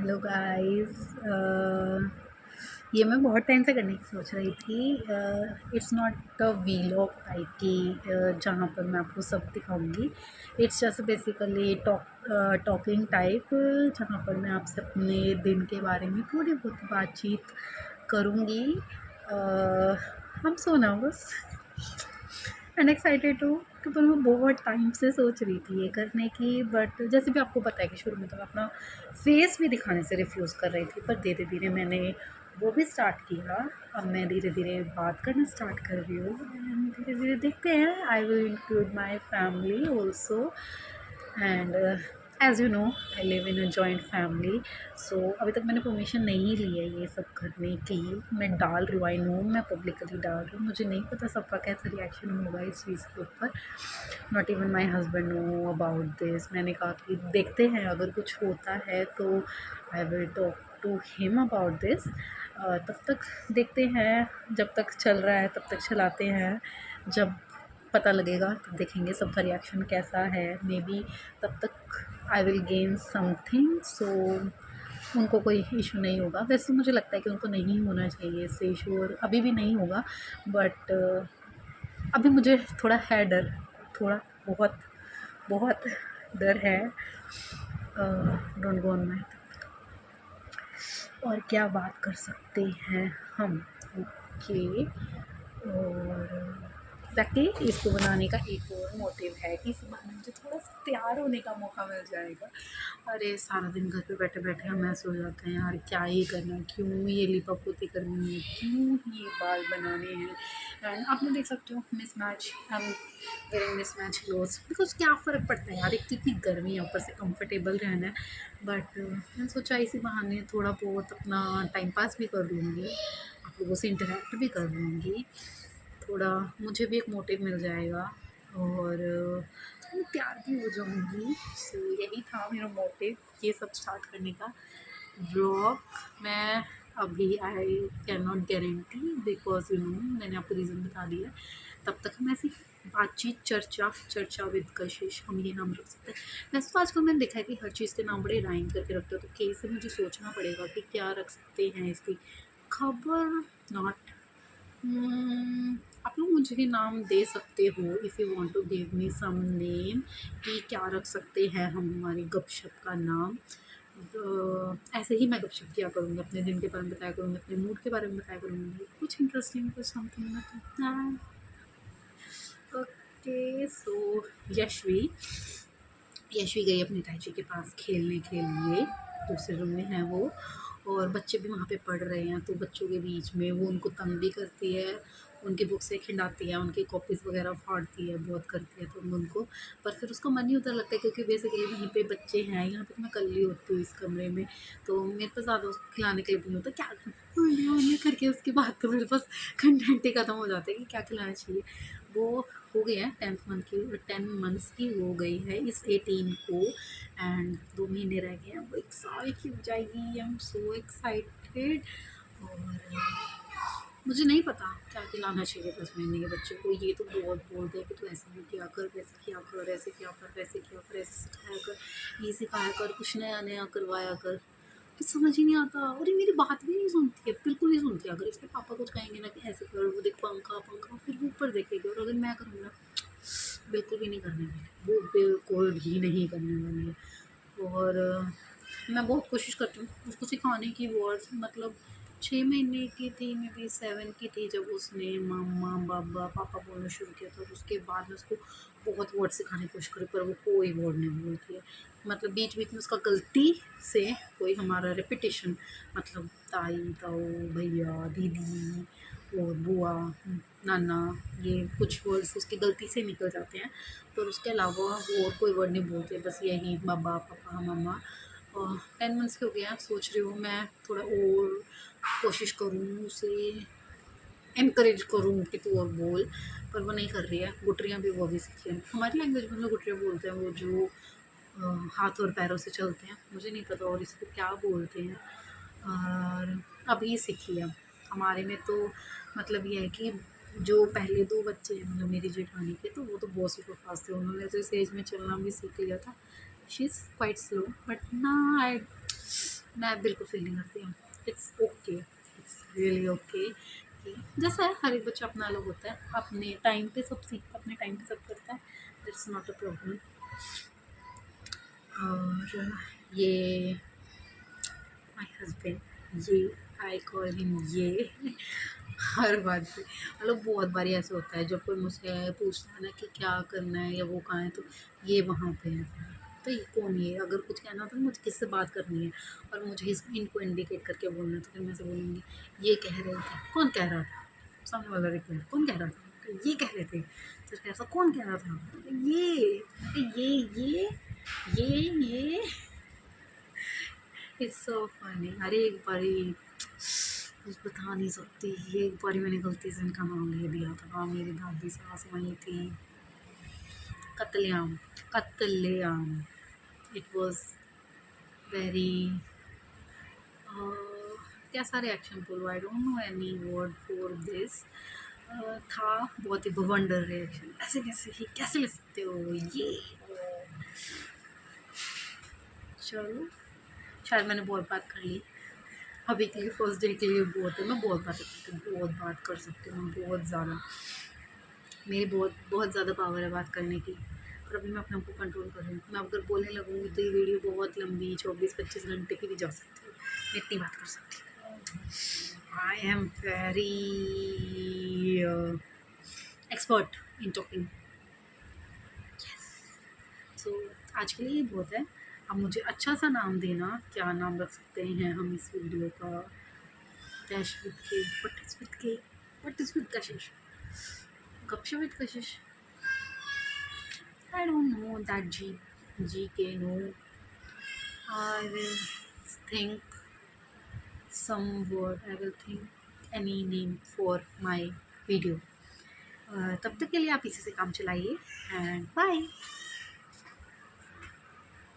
Hello guys. ये मैं बहुत टाइम से करने की सोच रही थी। It's not a vlog type की जहाँ पर मैं आपको सब दिखाऊंगी। It's just basically talking type, जहाँ पर मैं आपसे अपने दिन के बारे में थोड़ी बहुत बातचीत करूँगी। हम सोना बस एंड एक्साइटेड हूँ कि पर मैं बहुत टाइम से सोच रही थी ये करने की, बट जैसे भी आपको पता है कि शुरू में तो मैं अपना फेस भी दिखाने से रिफ्यूज़ कर रही थी, पर धीरे धीरे मैंने वो भी स्टार्ट किया। अब मैं धीरे धीरे बात करना स्टार्ट कर रही हूँ एंड धीरे धीरे देखते हैं। I will include my family also and as you know I live in a joint family. So अभी तक मैंने परमिशन नहीं ली है ये सब करने की। मैं डाल रही हूँ, आई नो मैं पब्लिकली डाल रही हूँ, मुझे नहीं पता सबका कैसा रिएक्शन होगा इस चीज़ के ऊपर। Not even my husband know about this. मैंने कहा कि देखते हैं, अगर कुछ होता है तो I will talk to him about this. तब तक देखते हैं, जब तक चल रहा है तब तक चलाते हैं, जब पता लगेगा तब देखेंगे सबका रिएक्शन कैसा है। मे बी तब तक आई विल गेन समथिंग, सो उनको कोई इशू नहीं होगा। वैसे मुझे लगता है कि उनको नहीं होना चाहिए इससे इशू, और अभी भी नहीं होगा, बट अभी मुझे थोड़ा है डर, थोड़ा बहुत बहुत डर है। Don't go on my. और क्या बात कर सकते हैं हम? ओके। और ताकि इसको बनाने का एक और मोटिव है कि इस बहाने मुझे थोड़ा सा तैयार होने का मौका मिल जाएगा। अरे सारा दिन घर पे बैठे बैठे हम ऐसे हो जाते हैं, यार क्या ही करना है, क्यों ये लिपापोती करनी है, क्यों ये बाल बनाने हैं। एंड आप लोग देख सकते हो मिसमैच, हम वेयरिंग मिसमैच क्लोथ्स, बिकॉज क्या फ़र्क पड़ता है यार, एक तो इतनी गर्मी है, ऊपर से कंफर्टेबल रहना है। बट मैंने सोचा इसी बहाने थोड़ा बहुत अपना टाइम पास भी कर लूँगी, आप लोगों से इंटरेक्ट भी कर लूँगी, थोड़ा मुझे भी एक मोटिव मिल जाएगा और थोड़ी तैयार भी हो जाऊँगी। सो यही था मेरा मोटिव ये सब स्टार्ट करने का व्लॉग। मैं अभी I can not guarantee, because you know मैंने आपको रीज़न बता दिया है। तब तक हम ऐसी बातचीत, चर्चा चर्चा विद कशिश, हम ये नाम रख सकते हैं। वैसे तो आजकल मैंने देखा है कि हर चीज़ के नाम बड़े राइम करके रखते हो, तो कैसे मुझे सोचना पड़ेगा कि क्या रख सकते हैं इसकी खबर। नॉट आप लोग मुझे नाम दे सकते हो if you want to give me some name, कि क्या रख सकते हैं हम हमारी गपशप का नाम। ऐसे ही मैं गपशप किया करूँगी, अपने दिन के बारे में बताया करूँगी, अपने मूड के बारे में बताया करूँगी, कुछ इंटरेस्टिंग, कुछ समथिंग मतलब। ओके। सो यशवी यशवी गई अपने ताई के पास खेलने के लिए, दूसरे रूम में है वो, और बच्चे भी वहाँ पे पढ़ रहे हैं, तो बच्चों के बीच में वो उनको तंग भी करती है, उनकी बुक से खिंडाती है, उनकी कॉपीज़ वगैरह फाड़ती है, बहुत करती है, तो उनको पर फिर उसका मन ही उधर लगता है, क्योंकि बेसिकली वहीं पे बच्चे हैं, यहाँ पे तो मैं अकेली होती हूँ इस कमरे में, तो मेरे पास ज़्यादा उसको खिलाने के लिए भी नहीं होता। क्या वीडियो करके उसके बाद तो मेरे पास कंटेंट ही ख़त्म हो जाता है कि क्या खिलाना चाहिए। वो हो गई है 10 मंथ्स की हो गई है इस 18 को, एंड 2 महीने रह गए हैं, वो 1 साल की हो जाएगी। I am so excited. और मुझे नहीं पता क्या खिलाना चाहिए 10 महीने के बच्चे को। ये तो बहुत बोलते हैं कि तू ऐसे भी किया कर, वैसे किया कर, ऐसे किया कर, वैसे किया कर, ऐसे सिखाया कर, ये सिखाया कर, कुछ नया नया करवाया कर। कुछ समझ ही नहीं आता, और ये मेरी बात भी नहीं सुनती है, बिल्कुल नहीं सुनती है। अगर इसके पापा कुछ कहेंगे ना कि ऐसे कर, वो देख पंखा पंखा, फिर वो ऊपर देखेगी, और अगर मैं करूँगी ना बिल्कुल भी नहीं करने वाली, वो बिल्कुल भी नहीं करने वाली है। और मैं बहुत कोशिश करती हूँ उसको सिखाने की वर्ड्स, मतलब 6 महीने की थी, मे बी 7 की थी, जब उसने मम्मा बाबा पापा बोलना शुरू किया था, और उसके बाद में उसको बहुत वर्ड सिखाने की कोशिश करी, पर वो कोई वर्ड नहीं बोलती है। मतलब बीच बीच में उसका गलती से कोई हमारा रिपीटिशन, मतलब ताई ताऊ भैया दीदी और बुआ नाना, ये कुछ वर्ड्स उसकी गलती से निकल जाते हैं, पर उसके अलावा वो और कोई वर्ड नहीं बोलते, बस यही बाबा पापा मम्मा। 10 मंथ्स के हो गया, सोच रही हूँ मैं थोड़ा और कोशिश करूँ, उसे इनकरेज करूँ कि तू और बोल, पर वो नहीं कर रही है। गुटरियाँ भी वो अभी सीखी हैं, हमारी लैंग्वेज में जो गुटरियाँ बोलते हैं, वो जो हाथ और पैरों से चलते हैं, मुझे नहीं पता और इसको क्या बोलते हैं, और अभी सीखी है। हमारे में तो मतलब ये है कि जो पहले 2 बच्चे हैं, मतलब मेरी जेठानी के, तो वो तो बहुत सुपर फास्ट थे, उन्होंने तो इस एज में चलना भी सीख लिया था। She is quite slow, but ना आई मैं बिल्कुल फील नहीं करती हूँ। It's okay, it's really okay कि जैसा है हर एक बच्चा अपना अलग होता है, अपने टाइम पे सब सीखता है, अपने टाइम पे सब करता है, दैट्स नॉट अ प्रॉब्लम। और ये माय हस्बैंड, ये आई कॉल हिम ये हर बात पे मतलब बहुत बारी ऐसा होता है जब कोई मुझसे पूछता है ना कि क्या करना है या वो कहाँ है, तो ये वहाँ पे है, तो ये कौन ये, अगर कुछ कहना हो तो मुझे किससे बात करनी है और मुझे इनको इंडिकेट करके बोलना है, तो फिर मैं से बोलूँगी ये कह रहे थे, कौन कह रहा था, सामने वाला रिप्लाई कौन कह रहा था, तो ये कह रहे थे, तो कह रहा था कौन कह रहा था, ये ये इट्स सो फनी। अरे एक बारी कुछ बता नहीं सकती, एक बारी मैंने गलती से इनका नाम ले दिया था, मेरी दादी सास वहीं थी, कत्लेआम, कत्लेआम, इट वॉज वेरी कैसा रिएक्शन बोलो, आई don't no any word for this, था बहुत ही बवंडर रिएक्शन, ऐसे कैसे ही कैसे ले सकते हो ये। चलो शायद मैंने बहुत बात कर ली, अभी के लिए फर्स्ट डे के लिए बहुत है, मैं बहुत बातें करती हूँ, बहुत बात कर सकती हूँ, बहुत ज़्यादा, मेरी बहुत बहुत ज़्यादा पावर है बात करने की, पर अभी मैं अपने आप को कंट्रोल कर रही हूँ, मैं अगर बोलने लगूँगी तो ये वीडियो बहुत लंबी 24-25 घंटे की भी जा सकती है, मैं इतनी बात कर सकती हूँ। I am very expert in talking. So आज के लिए ये बहुत है, अब मुझे अच्छा सा नाम देना, क्या नाम रख सकते हैं हम इस वीडियो का, dash with K, what is with K, what is with Kashish, Gupshup with Kashish, I don't know that G K no, I will think some word, I will think any name for my video. तब तक के लिए आप इसी से काम चलाइए and bye.